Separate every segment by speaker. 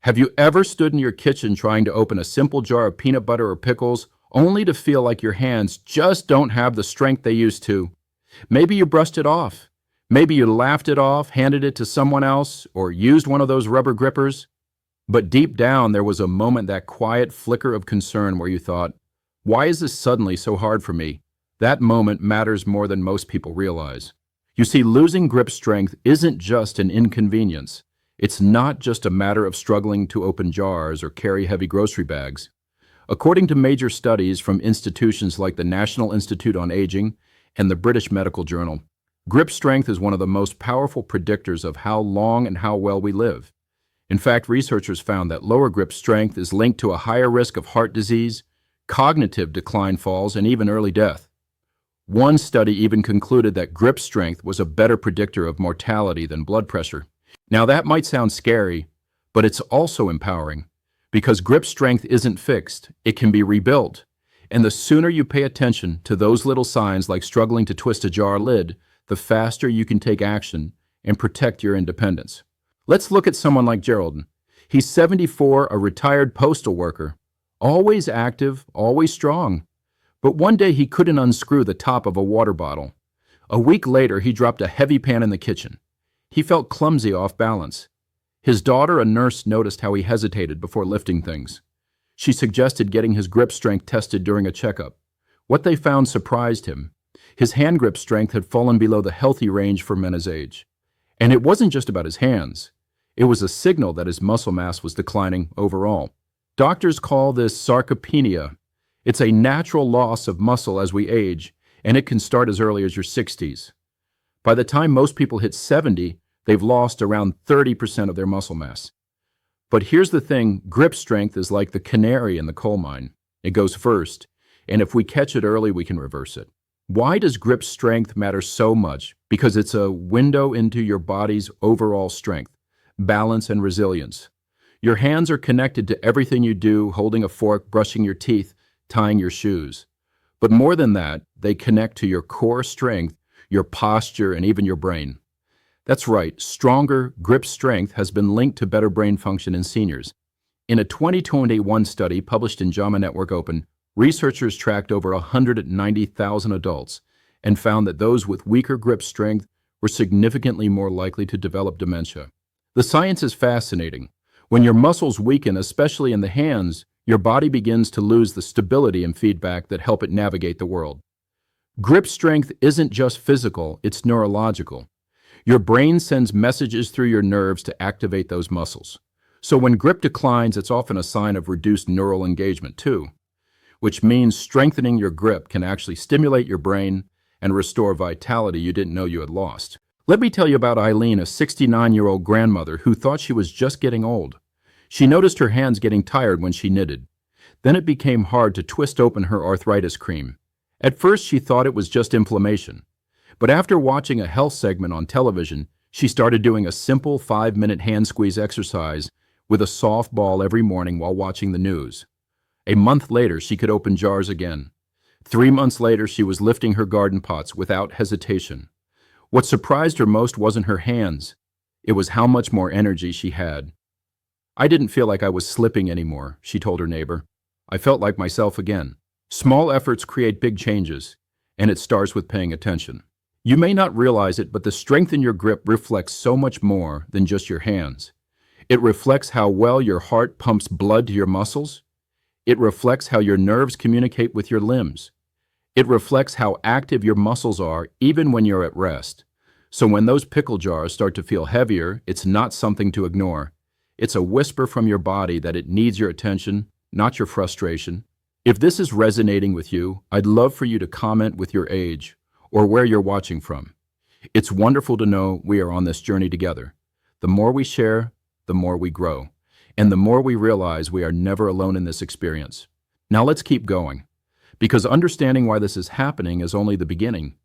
Speaker 1: Have you ever stood in your kitchen trying to open a simple jar of peanut butter or pickles, only to feel like your hands just don't have the strength they used to? Maybe you brushed it off. Maybe you laughed it off, handed it to someone else, or used one of those rubber grippers. But deep down, there was a moment, that quiet flicker of concern where you thought, why is this suddenly so hard for me? That moment matters more than most people realize. You see, losing grip strength isn't just an inconvenience. It's not just a matter of struggling to open jars or carry heavy grocery bags. According to major studies from institutions like the National Institute on Aging and the British Medical Journal, grip strength is one of the most powerful predictors of how long and how well we live. In fact, researchers found that lower grip strength is linked to a higher risk of heart disease, cognitive decline, falls, and even early death. One study even concluded that grip strength was a better predictor of mortality than blood pressure. Now that might sound scary, but it's also empowering, because grip strength isn't fixed, it can be rebuilt. And the sooner you pay attention to those little signs, like struggling to twist a jar lid, the faster you can take action and protect your independence. Let's look at someone like Geraldine. He's 74, a retired postal worker, always active, always strong. But one day he couldn't unscrew the top of a water bottle. A week later, he dropped a heavy pan in the kitchen. He felt clumsy, off balance. His daughter, a nurse, noticed how he hesitated before lifting things. She suggested getting his grip strength tested during a checkup. What they found surprised him. His hand grip strength had fallen below the healthy range for men his age. And it wasn't just about his hands. It was a signal that his muscle mass was declining overall. Doctors call this sarcopenia. It's a natural loss of muscle as we age, and it can start as early as your 60s. By the time most people hit 70, they've lost around 30% of their muscle mass. But here's the thing, grip strength is like the canary in the coal mine. It goes first, and if we catch it early, we can reverse it. Why does grip strength matter so much? Because it's a window into your body's overall strength, balance, and resilience. Your hands are connected to everything you do, holding a fork, brushing your teeth, tying your shoes. But more than that, they connect to your core strength, your posture, and even your brain. That's right, stronger grip strength has been linked to better brain function in seniors. In a 2021 study published in JAMA Network Open, researchers tracked over 190,000 adults and found that those with weaker grip strength were significantly more likely to develop dementia. The science is fascinating. When your muscles weaken, especially in the hands, your body begins to lose the stability and feedback that help it navigate the world. Grip strength isn't just physical, it's neurological. Your brain sends messages through your nerves to activate those muscles. So when grip declines, it's often a sign of reduced neural engagement too, which means strengthening your grip can actually stimulate your brain and restore vitality you didn't know you had lost. Let me tell you about Eileen, a 69-year-old grandmother who thought she was just getting old. She noticed her hands getting tired when she knitted. Then it became hard to twist open her arthritis cream. At first, she thought it was just inflammation. But after watching a health segment on television, she started doing a simple 5-minute hand squeeze exercise with a soft ball every morning while watching the news. A month later, she could open jars again. 3 months later, she was lifting her garden pots without hesitation. What surprised her most wasn't her hands. It was how much more energy she had. I didn't feel like I was slipping anymore, she told her neighbor. I felt like myself again. Small efforts create big changes, and it starts with paying attention. You may not realize it, but the strength in your grip reflects so much more than just your hands. It reflects how well your heart pumps blood to your muscles. It reflects how your nerves communicate with your limbs. It reflects how active your muscles are even when you're at rest. So when those pickle jars start to feel heavier, it's not something to ignore. It's a whisper from your body that it needs your attention, not your frustration. If this is resonating with you, I'd love for you to comment with your age or where you're watching from. It's wonderful to know we are on this journey together. The more we share, the more we grow, and the more we realize we are never alone in this experience. Now let's keep going, because understanding why this is happening is only the beginning.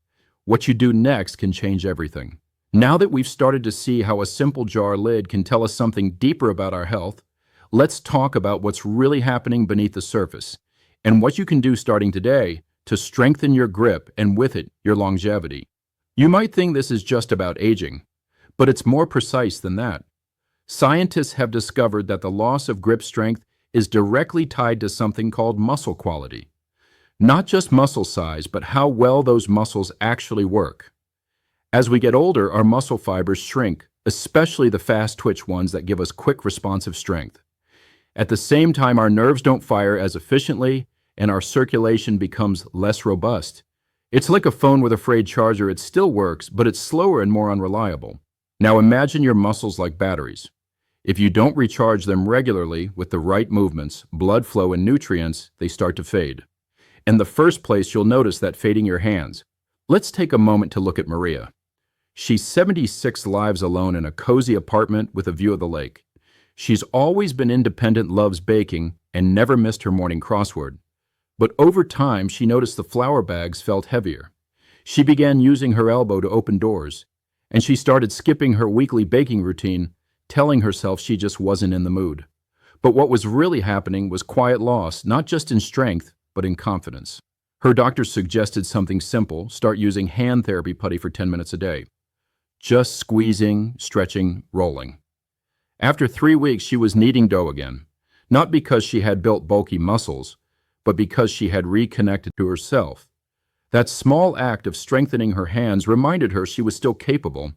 Speaker 1: What you do next can change everything. Now that we've started to see how a simple jar lid can tell us something deeper about our health, let's talk about what's really happening beneath the surface and what you can do starting today to strengthen your grip and with it, your longevity. You might think this is just about aging, but it's more precise than that. Scientists have discovered that the loss of grip strength is directly tied to something called muscle quality. Not just muscle size, but how well those muscles actually work. As we get older, our muscle fibers shrink, especially the fast-twitch ones that give us quick responsive strength. At the same time, our nerves don't fire as efficiently, and our circulation becomes less robust. It's like a phone with a frayed charger. It still works, but it's slower and more unreliable. Now imagine your muscles like batteries. If you don't recharge them regularly with the right movements, blood flow, and nutrients, they start to fade. In the first place, you'll notice that fading your hands. Let's take a moment to look at Maria. She's 76 lives alone in a cozy apartment with a view of the lake. She's always been independent, loves baking, and never missed her morning crossword. But over time, she noticed the flour bags felt heavier. She began using her elbow to open doors, and she started skipping her weekly baking routine, telling herself she just wasn't in the mood. But what was really happening was quiet loss, not just in strength, but in confidence. Her doctor suggested something simple: start using hand therapy putty for 10 minutes a day. Just squeezing, stretching, rolling. After 3 weeks, she was kneading dough again, not because she had built bulky muscles, but because she had reconnected to herself. That small act of strengthening her hands reminded her she was still capable,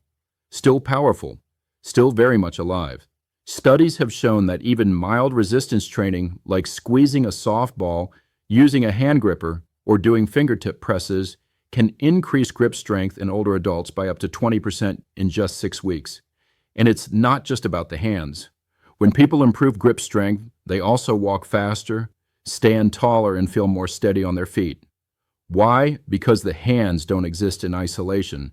Speaker 1: still powerful, still very much alive. Studies have shown that even mild resistance training, like squeezing a softball, using a hand gripper, or doing fingertip presses, can increase grip strength in older adults by up to 20% in just 6 weeks. And it's not just about the hands. When people improve grip strength, they also walk faster, stand taller, and feel more steady on their feet. Why? Because the hands don't exist in isolation.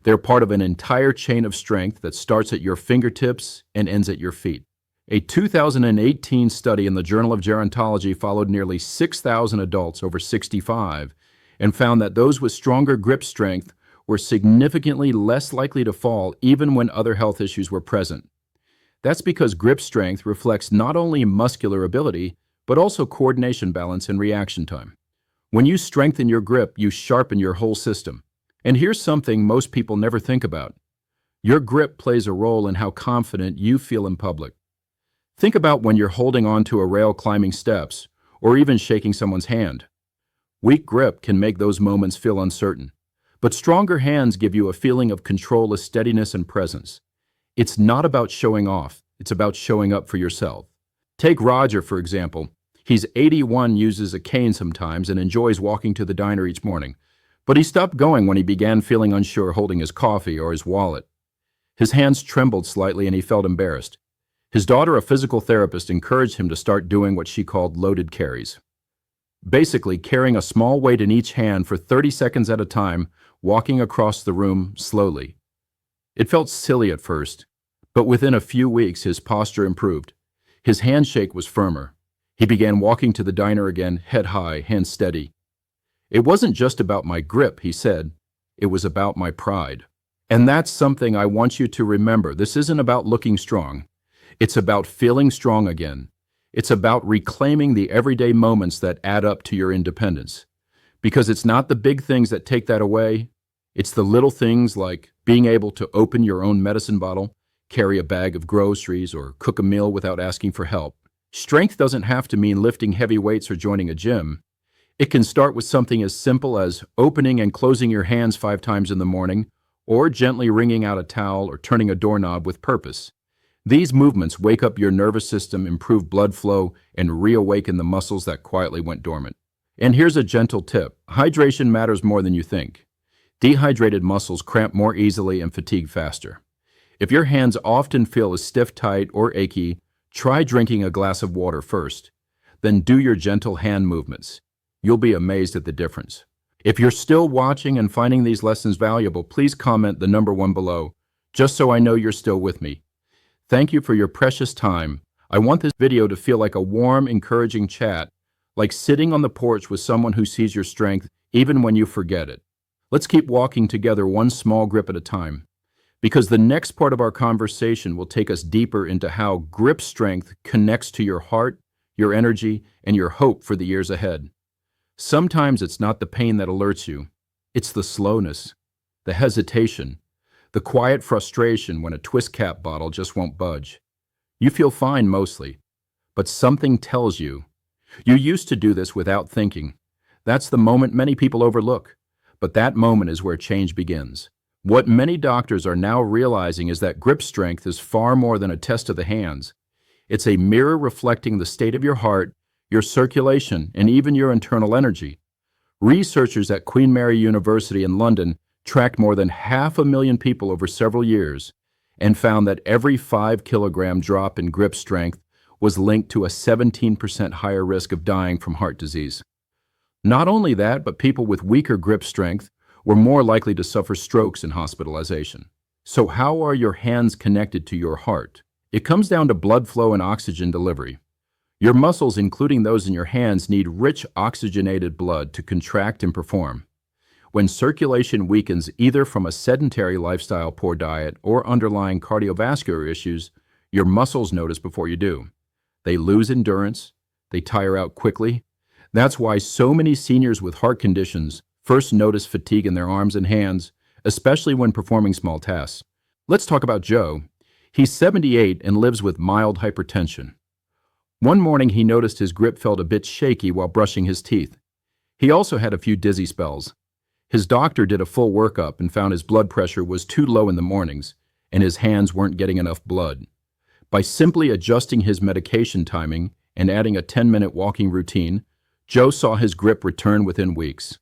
Speaker 1: They're part of an entire chain of strength that starts at your fingertips and ends at your feet. A 2018 study in the Journal of Gerontology followed nearly 6,000 adults over 65 and found that those with stronger grip strength were significantly less likely to fall even when other health issues were present. That's because grip strength reflects not only muscular ability, but also coordination, balance, and reaction time. When you strengthen your grip, you sharpen your whole system. And here's something most people never think about. Your grip plays a role in how confident you feel in public. Think about when you're holding onto a rail climbing steps, or even shaking someone's hand. Weak grip can make those moments feel uncertain. But stronger hands give you a feeling of control, steadiness, and presence. It's not about showing off, it's about showing up for yourself. Take Roger, for example. He's 81, uses a cane sometimes, and enjoys walking to the diner each morning. But he stopped going when he began feeling unsure holding his coffee or his wallet. His hands trembled slightly and he felt embarrassed. His daughter, a physical therapist, encouraged him to start doing what she called loaded carries. Basically, carrying a small weight in each hand for 30 seconds at a time, walking across the room slowly. It felt silly at first, but within a few weeks his posture improved. His handshake was firmer. He began walking to the diner again, head high, hands steady. It wasn't just about my grip, he said. It was about my pride. And that's something I want you to remember. This isn't about looking strong. It's about feeling strong again. It's about reclaiming the everyday moments that add up to your independence. Because it's not the big things that take that away. It's the little things like being able to open your own medicine bottle, carry a bag of groceries, or cook a meal without asking for help. Strength doesn't have to mean lifting heavy weights or joining a gym. It can start with something as simple as opening and closing your hands 5 times in the morning, or gently wringing out a towel or turning a doorknob with purpose. These movements wake up your nervous system, improve blood flow, and reawaken the muscles that quietly went dormant. And here's a gentle tip. Hydration matters more than you think. Dehydrated muscles cramp more easily and fatigue faster. If your hands often feel stiff, tight, or achy, try drinking a glass of water first. Then do your gentle hand movements. You'll be amazed at the difference. If you're still watching and finding these lessons valuable, please comment the number 1 below, just so I know you're still with me. Thank you for your precious time. I want this video to feel like a warm, encouraging chat, like sitting on the porch with someone who sees your strength even when you forget it. Let's keep walking together, one small grip at a time, because the next part of our conversation will take us deeper into how grip strength connects to your heart, your energy, and your hope for the years ahead. Sometimes it's not the pain that alerts you. It's the slowness, the hesitation, the quiet frustration when a twist cap bottle just won't budge. You feel fine mostly, but something tells you. You used to do this without thinking. That's the moment many people overlook. But that moment is where change begins. What many doctors are now realizing is that grip strength is far more than a test of the hands. It's a mirror reflecting the state of your heart, your circulation, and even your internal energy. Researchers at Queen Mary University in London tracked more than 500,000 people over several years and found that every 5-kilogram drop in grip strength was linked to a 17% higher risk of dying from heart disease. Not only that, but people with weaker grip strength were more likely to suffer strokes and hospitalization. So how are your hands connected to your heart? It comes down to blood flow and oxygen delivery. Your muscles, including those in your hands, need rich oxygenated blood to contract and perform. When circulation weakens either from a sedentary lifestyle, poor diet, or underlying cardiovascular issues, your muscles notice before you do. They lose endurance, they tire out quickly. That's why so many seniors with heart conditions first notice fatigue in their arms and hands, especially when performing small tasks. Let's talk about Joe. He's 78 and lives with mild hypertension. One morning he noticed his grip felt a bit shaky while brushing his teeth. He also had a few dizzy spells. His doctor did a full workup and found his blood pressure was too low in the mornings and his hands weren't getting enough blood. By simply adjusting his medication timing and adding a 10-minute walking routine, Joe saw his grip return within weeks.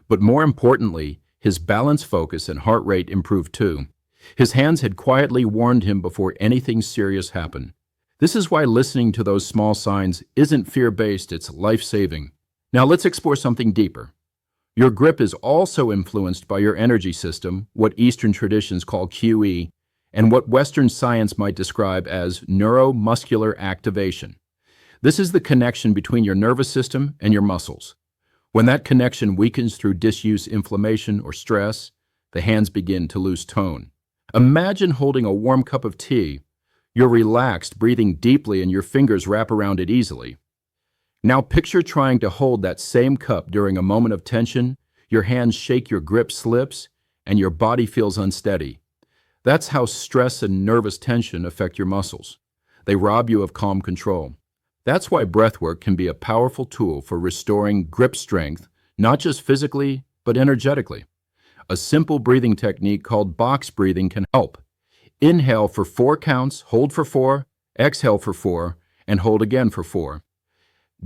Speaker 1: But more importantly, his balance, focus, and heart rate improved too. His hands had quietly warned him before anything serious happened. This is why listening to those small signs isn't fear-based, it's life-saving. Now let's explore something deeper. Your grip is also influenced by your energy system, what Eastern traditions call QE, and what Western science might describe as neuromuscular activation. This is the connection between your nervous system and your muscles. When that connection weakens through disuse, inflammation, or stress, the hands begin to lose tone. Imagine holding a warm cup of tea. You're relaxed, breathing deeply, and your fingers wrap around it easily. Now picture trying to hold that same cup during a moment of tension. Your hands shake, your grip slips, and your body feels unsteady. That's how stress and nervous tension affect your muscles. They rob you of calm control. That's why breathwork can be a powerful tool for restoring grip strength, not just physically, but energetically. A simple breathing technique called box breathing can help. Inhale for 4 counts, hold for 4, exhale for 4, and hold again for 4.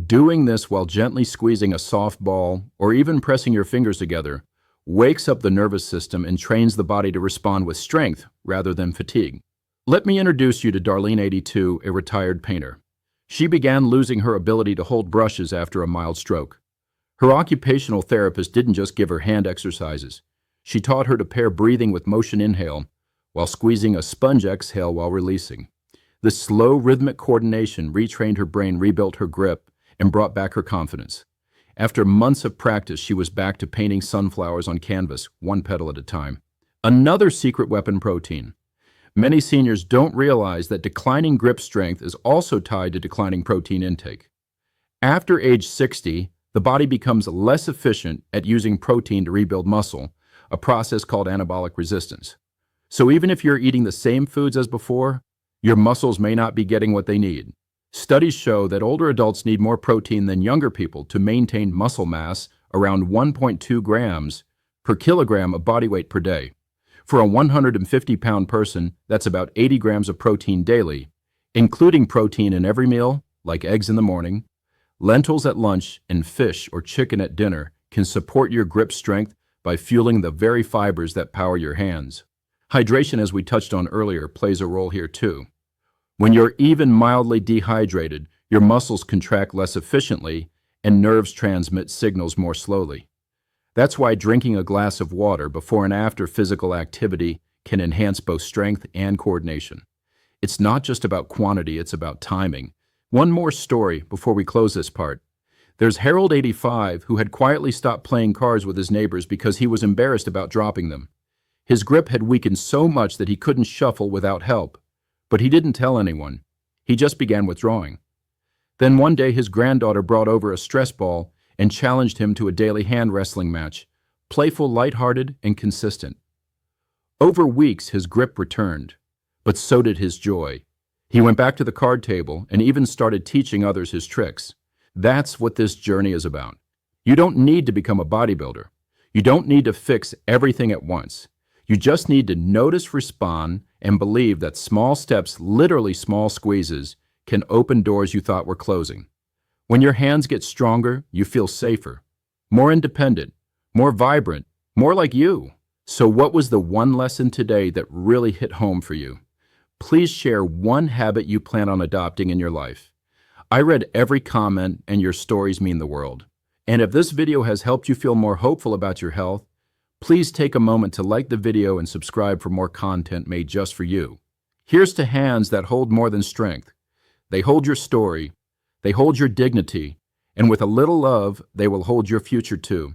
Speaker 1: Doing this while gently squeezing a soft ball or even pressing your fingers together wakes up the nervous system and trains the body to respond with strength rather than fatigue. Let me introduce you to Darlene, 82, a retired painter. She began losing her ability to hold brushes after a mild stroke. Her occupational therapist didn't just give her hand exercises. She taught her to pair breathing with motion inhale while squeezing a sponge exhale while releasing. This slow rhythmic coordination retrained her brain, rebuilt her grip, and brought back her confidence. After months of practice, she was back to painting sunflowers on canvas, one petal at a time. Another secret weapon: protein. Many seniors don't realize that declining grip strength is also tied to declining protein intake. After age 60, the body becomes less efficient at using protein to rebuild muscle, a process called anabolic resistance. So even if you're eating the same foods as before, your muscles may not be getting what they need. Studies show that older adults need more protein than younger people to maintain muscle mass, around 1.2 grams per kilogram of body weight per day. For a 150-pound person, that's about 80 grams of protein daily, including protein in every meal, like eggs in the morning, lentils at lunch, and fish or chicken at dinner can support your grip strength by fueling the very fibers that power your hands. Hydration, as we touched on earlier, plays a role here too. When you're even mildly dehydrated, your muscles contract less efficiently and nerves transmit signals more slowly. That's why drinking a glass of water before and after physical activity can enhance both strength and coordination. It's not just about quantity, it's about timing. One more story before we close this part. There's Harold, 85, who had quietly stopped playing cards with his neighbors because he was embarrassed about dropping them. His grip had weakened so much that he couldn't shuffle without help. But he didn't tell anyone. He just began withdrawing. Then one day his granddaughter brought over a stress ball and challenged him to a daily hand wrestling match, playful, lighthearted, and consistent. Over weeks his grip returned, but so did his joy. He went back to the card table and even started teaching others his tricks. That's what this journey is about. You don't need to become a bodybuilder. You don't need to fix everything at once. You just need to notice, respond, and believe that small steps, literally small squeezes, can open doors you thought were closing. When your hands get stronger, you feel safer, more independent, more vibrant, more like you. So what was the one lesson today that really hit home for you? Please share one habit you plan on adopting in your life. I read every comment, and your stories mean the world. And if this video has helped you feel more hopeful about your health, please take a moment to like the video and subscribe for more content made just for you. Here's to hands that hold more than strength. They hold your story, they hold your dignity, and with a little love, they will hold your future too.